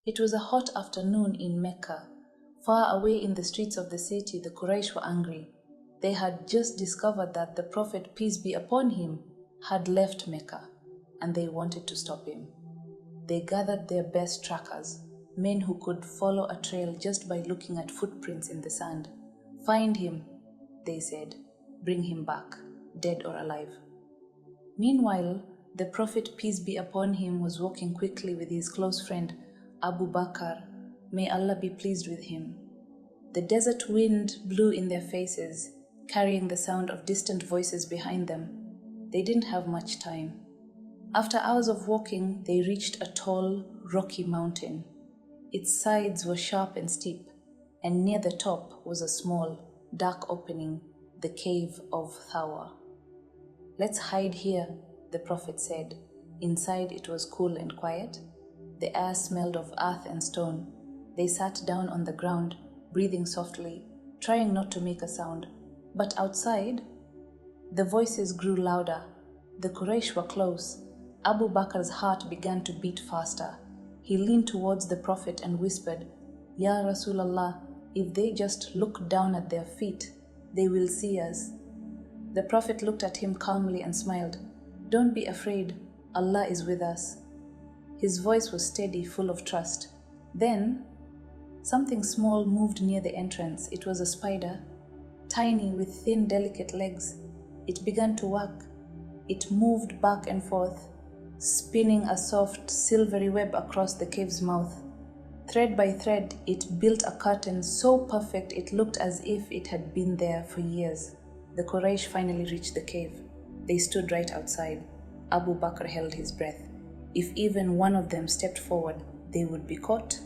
It was a hot afternoon in Mecca. Far away in the streets of the city, the Quraysh were angry. They had just discovered that the Prophet, peace be upon him, had left Mecca, and they wanted to stop him. They gathered their best trackers, men who could follow a trail just by looking at footprints in the sand. "Find him," they said. "Bring him back, dead or alive." Meanwhile, the Prophet, peace be upon him, was walking quickly with his close friend Abu Bakr. May Allah be pleased with him. The desert wind blew in their faces, carrying the sound of distant voices behind them. They didn't have much time. After hours of walking, they reached a tall, rocky mountain. Its sides were sharp and steep, and near the top was a small, dark opening, the cave of Thawa. "Let's hide here," the Prophet said. Inside it was cool and quiet. The air smelled of earth and stone. They sat down on the ground, breathing softly, trying not to make a sound. But outside, the voices grew louder. The Quraysh were close. Abu Bakr's heart began to beat faster. He leaned towards the Prophet and whispered, "Ya Rasulallah, if they just look down at their feet, they will see us." The Prophet looked at him calmly and smiled. "Don't be afraid, Allah is with us." His voice was steady, full of trust. Then, something small moved near the entrance. It was a spider, tiny with thin, delicate legs. It began to work. It moved back and forth, spinning a soft, silvery web across the cave's mouth. Thread by thread, it built a curtain so perfect it looked as if it had been there for years. The Quraysh finally reached the cave. They stood right outside. Abu Bakr held his breath. If even one of them stepped forward, they would be caught.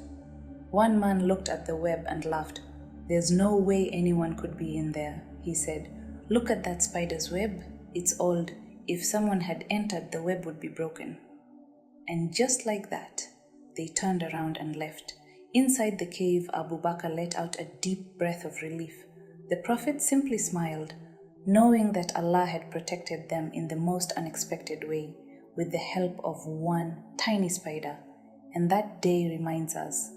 One man looked at the web and laughed. "There's no way anyone could be in there," he said. "Look at that spider's web. It's old. If someone had entered, the web would be broken." And just like that, they turned around and left. Inside the cave, Abu Bakr let out a deep breath of relief. The Prophet simply smiled, knowing that Allah had protected them in the most unexpected way, with the help of one tiny spider. And that day reminds us,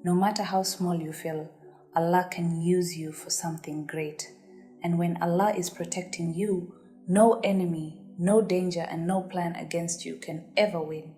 no matter how small you feel, Allah can use you for something great. And when Allah is protecting you, no enemy, no danger, and no plan against you can ever win.